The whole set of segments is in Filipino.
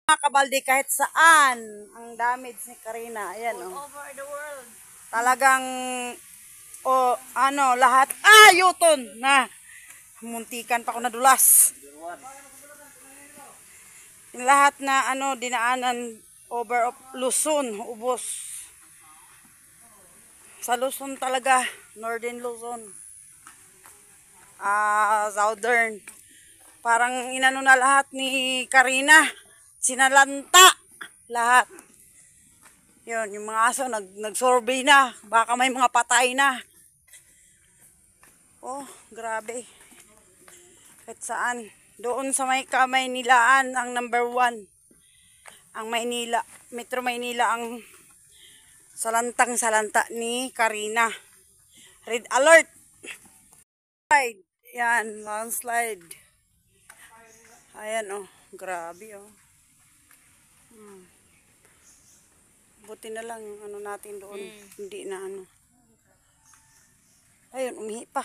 Mga kabalde, kahit saan ang damage ni Karina. Ayan, All oh. over the world. Talagang, lahat. Yuton na. Muntikan pa ako nadulas. Yung lahat na, dinaanan over of Luzon, ubos. Sa Luzon talaga, Northern Luzon. Southern. Parang inano na lahat ni Karina. Sinalanta lahat. Yun, yung mga aso nag-survey na. Baka may mga patay na. Oh, grabe. Kahit saan. Doon sa Maynilaan ang number 1. Ang Maynila, Metro Maynila ang salantang-salanta ni Karina. Red alert. Yan, landslide. Ayan, oh. Grabe, oh. Buti na lang, natin doon. Hindi na, Ayun, umihi pa.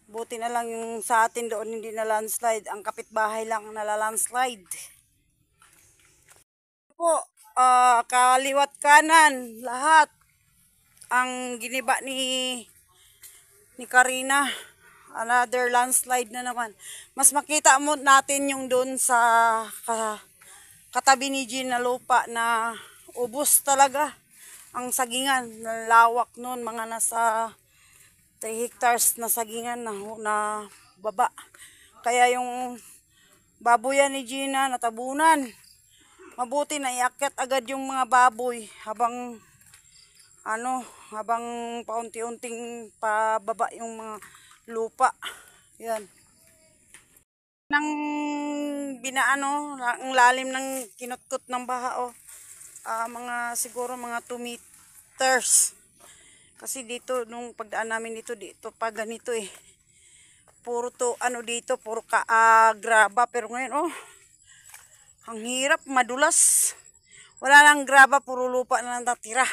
Buti na lang yung sa atin doon, hindi na landslide. Ang kapitbahay lang ang nalalandslide. Po, kaliwat kanan, lahat. Ang giniba ni Karina. Another landslide na naman. Mas makita mo natin yung doon sa katabi ni Jean na lupa na ubos talaga ang sagingan. Lawak nun, mga nasa 3 hectares na sagingan na baba. Kaya yung baboyan ni Gina natabunan. Mabuti na iakyat agad yung mga baboy habang paunti-unting pababa yung mga lupa. Yan. Nang ang lalim ng kinutkot ng baha, siguro mga 2 meters. Kasi dito, nung pagdaan namin dito pa ganito eh. Puro dito, puro graba. Pero ngayon, ang hirap, madulas. Wala nang graba, puro lupa na lang natira.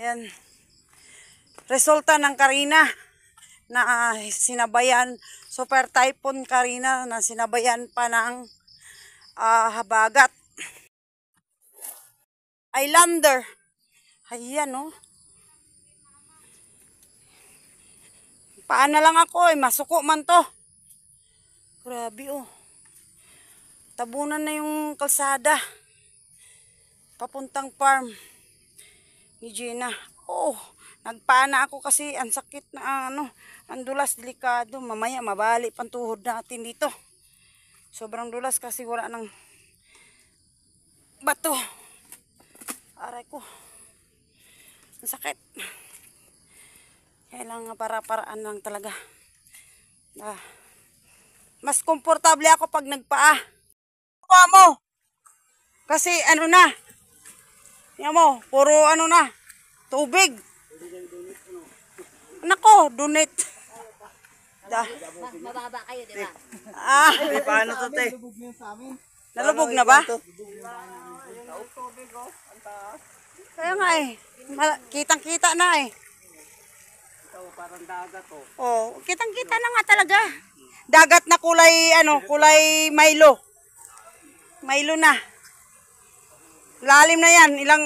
Yan. Resulta ng Karina na sinabayan, super typhoon Karina na sinabayan pa ng habagat. Islander. Ayan, oh. Paano lang ako masuko man to. Grabe, oh. Tabunan na yung kalsada. Papuntang farm ni Gina. Oh, nagpana ako kasi ang sakit na ang dulas, delikado. Mamaya mabali pang tuhod natin dito. Sobrang dulas kasi wala nang bato. Aray ko. Ang sakit. Kailangan para-paraan lang talaga. Mas komportable ako pag nagpaa. Pa mo. Kasi na. Yan mo, puro na. Tubig. Nako, donate. Mababa kayo, di ba? Paano to, te? Nalubog na ba? Kaya nga eh. Kitang-kita na eh. Parang dagat, oh. Oh, kitang-kita na nga talaga. Dagat na kulay, kulay Milo. Milo na. Lalim na yan. Ilang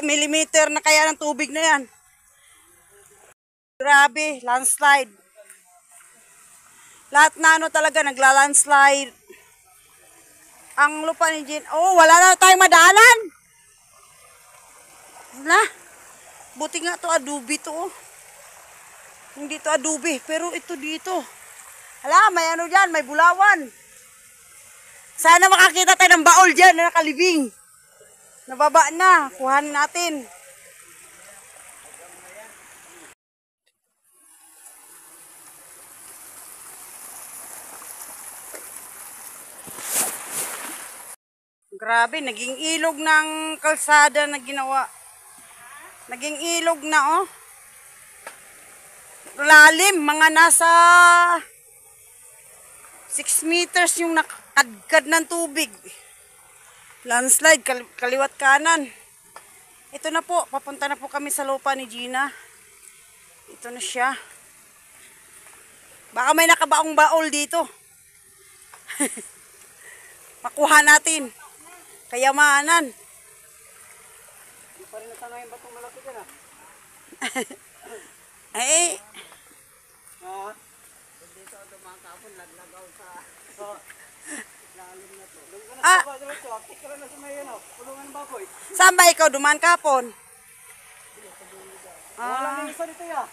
millimeter na kaya ng tubig na yan. Grabe, landslide. Lahat na talaga, nagla-landslide. Ang lupa ni Jean, wala na tayong madalan. Wala. Buti nga to, adobe to, oh. Hindi to adobe, pero ito dito. Hala, may dyan, may bulawan. Sana makakita tayo ng baol dyan na nakalibing. Nababa na, kuhanin natin. Grabe, naging ilog ng kalsada na ginawa. Naging ilog na, oh. Lalim, mga nasa 6 meters yung nakadkad ng tubig. Landslide, kaliwat kanan. Ito na po, papunta na po kami sa lupa ni Gina. Ito na siya. Baka may nakabaong baol dito. Makuha natin. Kayamanan. Hindi pa rin natanga yung batong malaki dyan ah. Eh, Ha? Hindi sa dumaan kapon, laglagaw sa lalim na to. Doon ka na Ah. sa baba, diretso. Akit ka na sa may ano, pulungan ng baboy. saan ba ikaw dumaan kapon? Wala na yung isa dito ya.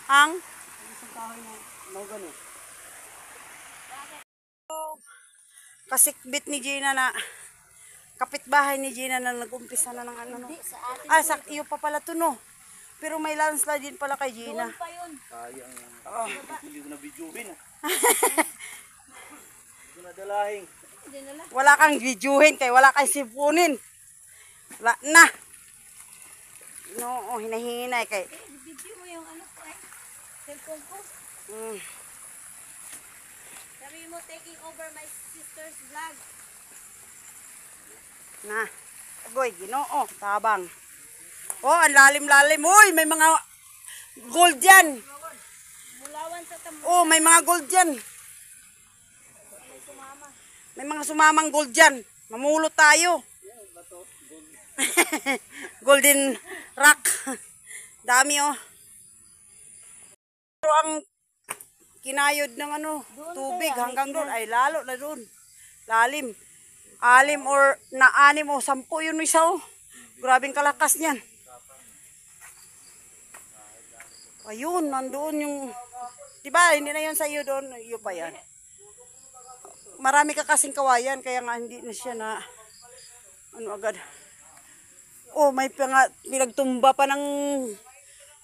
Ang? Yung isang kahoy na naugan eh. Kasikbit ni Gina na kapitbahay ni Gina na nag-umpisa na ng ano no. Ah, sa iyo pa pala to no. Pero may landslide din pala kay Gina. Sayang. Hindi ko na videohin ah. Hindi ko na dalahin. Wala kang videohin kay wala kang sipunin. Wala na. No, hinahinay kay. Video mo yung ano ko eh. Cellphone ko. Mm. Sabi mo, taking over my sister's vlog. Na. Agoy, Ginoo, tabang. Oh, ang lalim-lalim. Uy, may mga gold yan. Mulawan sa tamo. Oh, may mga gold yan. May sumama. May mga sumamang gold yan. Mamulot tayo. Golden rock. Dami oh. Pero ang kinayod ng ano, tubig hanggang doon ay lalo na doon. Lalim. Alim or na-anim o 10 yun isa oh. Grabing kalakas niyan. Ayun, nandoon yung, diba, hindi na yun sa iyo doon, iyo pa yan. Marami ka kasing kawayan, kaya nga hindi na siya na, ano agad. Oh, may pinagtumba pa ng,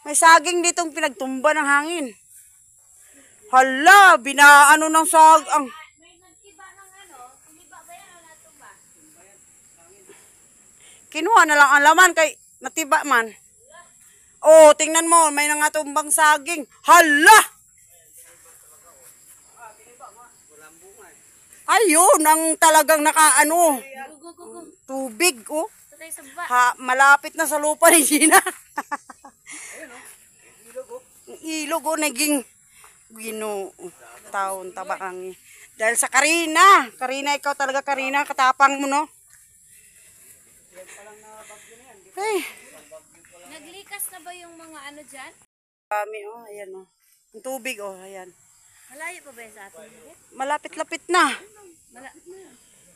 may saging ditong pinagtumba ng hangin. Hala, binaano ng ang, May nagtiba ng ano, tiniba ba yan o natumba? kinuha na lang ang laman kay natiba man. Oh, tingnan mo, may nangatumbang saging. Hala! Ayun, ang talagang nakaano, Gugu. tubig, oh. Ito tayo sa baba. Ha, malapit na sa lupa ni Gina. Ang ilog, oh, naging Ginoo. Taon, tabakang. Dahil sa Karina. Karina, ikaw talaga, Karina, katapang mo, no? Hey. Naglikas na ba yung mga ano dyan? Kami, oh, ayan, oh. Ang tubig, oh, ayan. Malayo pa ba yan sa atin? Malapit-lapit na. Na.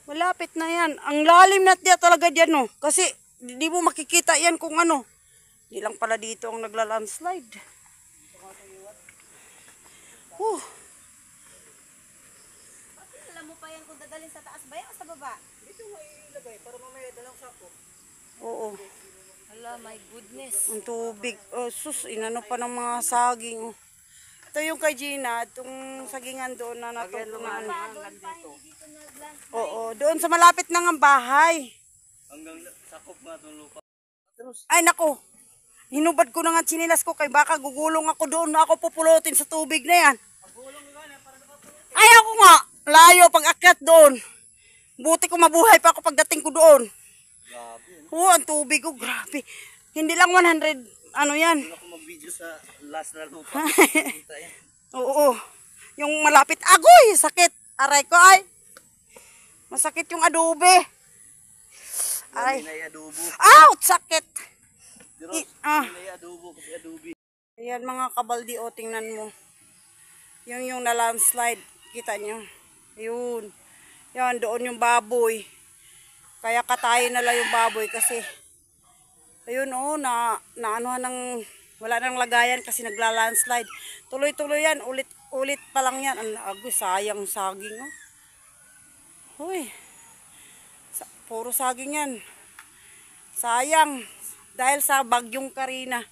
Malapit na yan. Ang lalim na diya talaga diyan, no. Kasi, di mo makikita yan kung ano. Di lang pala dito ang nagla-landslide. Alam mo pa yan kung dadalhin sa taas ba yan o sa baba? Dito mo ilagay para mamaya dalang sako. Oo. Hala, my goodness. Ang tubig. Oh, sus, inano pa ng mga saging. Oh. Ito yung kay Gina, itong sagingan doon na natutunan. Doon pa, hindi dito naglan. Oo, doon sa malapit na ng bahay. Hanggang sakop nga itong lupa. Ay, nako. Hinubad ko na nga chinilas ko kay baka gugulong ako doon na ako pupulutin sa tubig na yan. Ay, ako nga. Layo pag akyat doon. Buti ko mabuhay pa ako pagdating ko doon. Grabe. Oo, ang tubig ko, grabe. Hindi lang 100, ano yan. Hindi ako mag-video sa last na lupa. Kita yan. Oo, yung malapit. Agoy, sakit. Aray ko, ay. Masakit yung adobe. Ay. Hindi na i-adobo. Ouch, sakit. Pero Ah. hindi na i-adobo kasi adobe. Ayan mga kabaldi, o, tingnan mo. Yung na-landslide, kita nyo. Ayun. Yan, doon yung baboy. Kaya katayin na lang yung baboy kasi ayun naanuhan ng wala nang lagayan kasi nagla-landslide. Tuloy-tuloy yan, ulit pa lang yan. Ang agoy, sayang saging, oh. Hoy. Puro saging yan. Sayang dahil sa bagyong Karina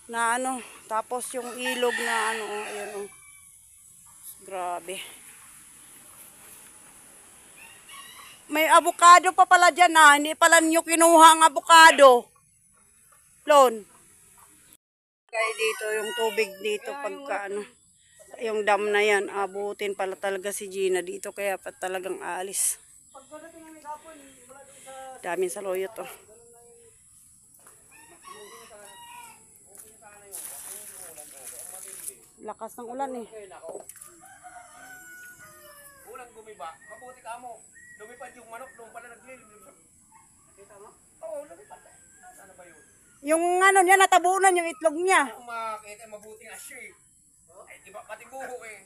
na ano, tapos yung ilog na ano, oh, ayan, oh. Grabe. May avocado pa pala dyan, ah. Hindi pala nyo kinuha ang avocado. Lon. Kaya dito, yung tubig dito, pagka ano, yung dam na yan, abutin pala talaga si Gina dito, kaya pa talagang aalis. Daming saloyot, oh. Lakas ng ulan, eh. nang gumiba, mabuti ka mo. Lumipad yung manok, doon pala naglilim. Kita mo? Oo, lumipad. Ano ba yun? Yung ano niya, natabunan yung itlog niya. Kung makakita, mabuti nga siya eh. Ay, di ba, pati buho eh.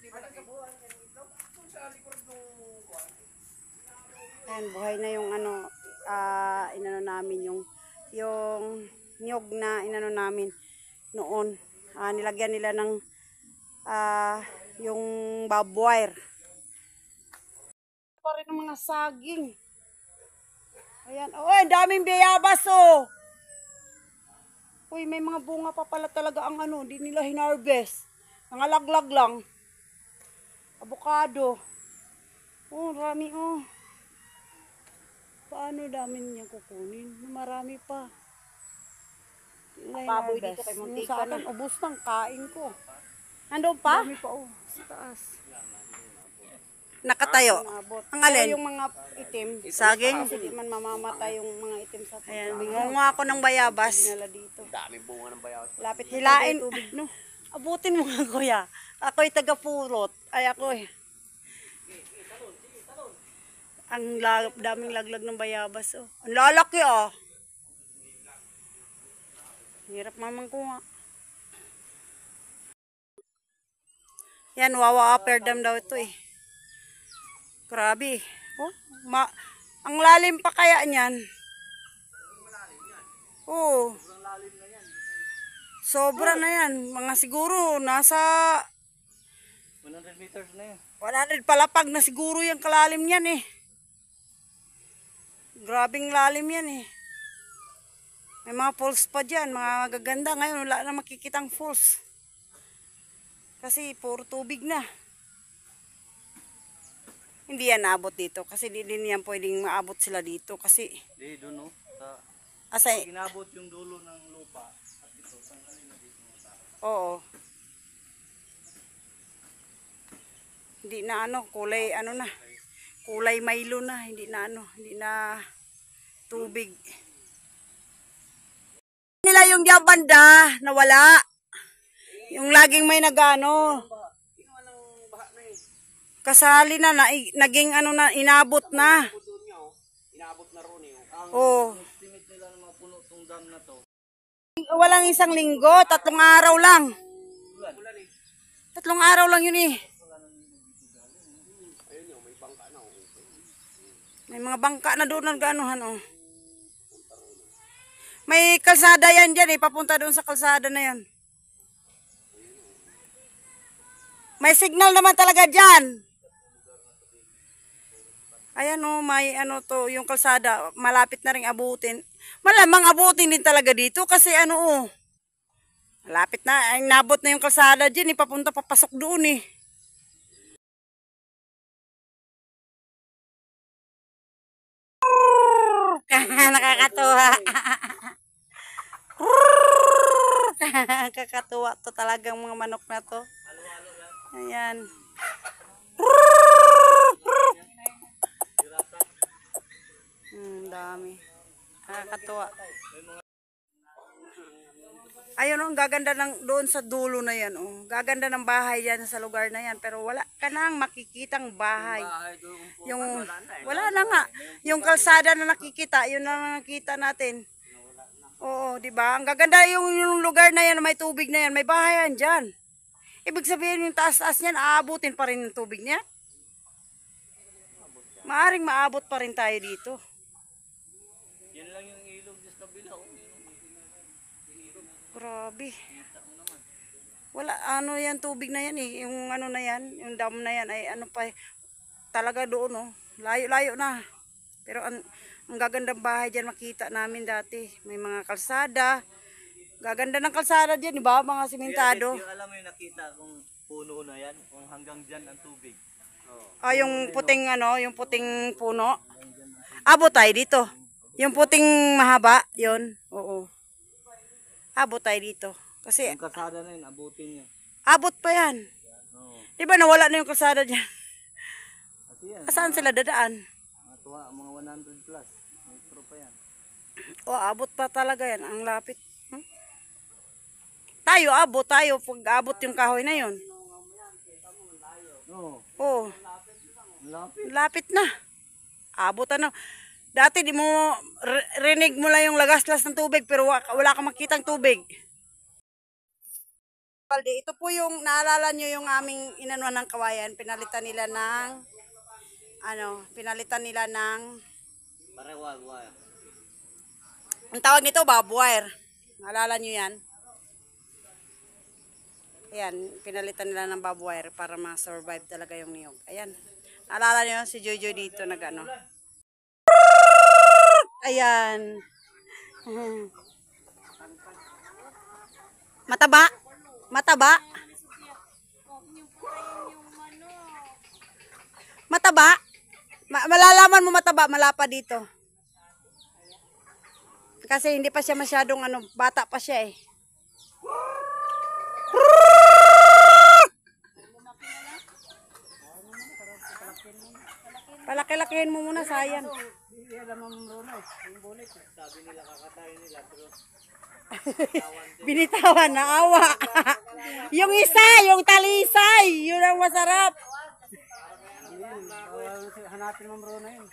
Di ba nagkabuhan ka ng itlog? Kung sa likod nung buwan. Ayan, buhay na yung ano, inano namin, yung niyog na inano namin noon. Nilagyan nila ng yung barbed wire. Pa rin ng mga saging. Ayan, oh, ang daming bayabas, oh. Uy, may mga bunga pa pala talaga ang ano, di nila hinarvest. Nangalaglag lang. Avocado. Oh, rami, oh. Paano dami niya kukunin? Marami pa. Baboy dito kay Yung Muntika sa akin, ubos ng kain ko. Nandun pa? Dami pa, oh. Sa taas. Nakatayo. Ang alin? Yung mga itim. Saging? Kasi di man mamamatay yung mga itim sa taas. Ayan, bingunga ako ng bayabas. Dinala dito. Dami bunga ng bayaw. Lapit hilain. Tubig, no? Abutin mo nga, kuya. Ako'y taga-purot. Ay, ako'y. Ang daming laglag ng bayabas, oh. Ang lalaki, oh. Hirap mamang kuha. Yan, wawa upper dam daw ito, eh. Grabe. Oh, ang lalim pa kaya niyan. Oh. Sobra na yan. Mga siguro, nasa 100 meters na yun. 100 palapag na siguro yung kalalim niyan, eh. Grabing lalim yan, eh. May mga falls pa dyan, mga gaganda. Ngayon, wala na makikitang falls. Kasi puro tubig na. Hindi yan naabot dito. Kasi di din yan pwedeng maabot sila dito. Kasi, Di, doon no. asay, Ginabot yung dulo ng lupa. At ito, tanggalin na dito. oo. Hindi na ano, kulay ano na. Kulay Milo na. Hindi na ano, hindi na tubig. Nila yung diyan banda, nawala. Yung laging may nagano. Kasali na, naging ano na, inabot na. Inabot na ron eh. Oh. Estimate nila na mapuno tong dam na to. Walang isang linggo, 3 araw lang. 3 araw lang yun, eh. May mga bangka na doon naganohan, oh. May kalsada yan dyan, eh. Papunta doon sa kalsada na yan. May signal naman talaga dyan. Ayan, oh, may ano to, yung kalsada, malapit na rin abutin. Malamang abutin din talaga dito kasi ano, oh. Malapit na, ay nabot na yung kalsada dyan, eh. Papunta, papasok doon, eh. Nakakatuwa. Nakakatuwa to talagang mga manok na to. Ayan. Dami. Nakakatuwa. Ayun, oh, ang gaganda ng doon sa dulo na yan, oh. Gaganda ng bahay yan sa lugar na yan, pero wala ka nang makikitang bahay. Yung wala na nga. Yung kalsada na nakikita, yun na nakikita natin. Oo, 'di ba? Ang gaganda yung lugar na yan, may tubig na yan, may bahay yan diyan. Ibig sabihin yung taas-taas niyan, aabutin pa rin yung tubig niya. Maaring maabot pa rin tayo dito. Yan lang yung ilog sa kabila. Grabe. Wala, ano yan, tubig na yan, eh. Yung ano na yan, yung dam na yan, ay ano pa, talaga doon, oh. Layo-layo na. Pero ang gagandang bahay dyan makita namin dati. May mga kalsada. Gaganda ng kalsada dyan, di ba? Mga simentado. Yung alam mo yung nakita kung puno na yan, kung hanggang dyan ang tubig. Ah, yung puting ano, yung puting puno. Abot tayo dito. Yung puting mahaba, yon. Oo. Abot tayo dito. Kasi Yung kalsada na yun, abutin niya. abot pa yan. Oo. Di ba nawala na yung kalsada dyan? Kasi yan, Saan sila dadaan? mga tuwa, mga 100 plus. Metro pa yan. O, abot pa talaga yan. Ang lapit. Tayo, abot tayo. Pag abot yung kahoy na yon. Oo. Oh. Lapit na. Abutan na. Dati di mo rinig mo lang yung lagaslas ng tubig pero wala kang makitang tubig. Ito po yung naalala nyo yung aming inanuan ng kawayan. Pinalitan nila ng ang tawag nito barbed wire. Naalala nyo yan? Ayan, pinalitan nila ng barbed wire para ma-survive talaga yung niyog. Ayan. Naalala nyo si Jojo dito nag-ano. Ayan. Mataba. Mataba. Mataba. Malalaman mo mataba, malapa dito. Kasi hindi pa siya masyadong bata pa siya eh. Palaki-lakihin mo muna, sayang. Binitawan, naawa. Yung isa, yung talisay, yun ang masarap. Hanapin mo Bruno yun.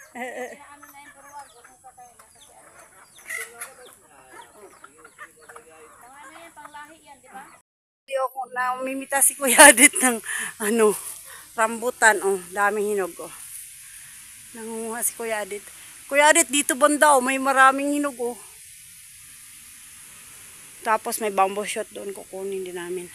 Namimita si Kuya Adit ng rambutan. Oh, daming hinog. Oh. Nangunguha si Kuya Adit. Kuya Adit, dito banda, oh, may maraming hinog. Oh. Tapos may bamboo shot doon, kukunin din namin.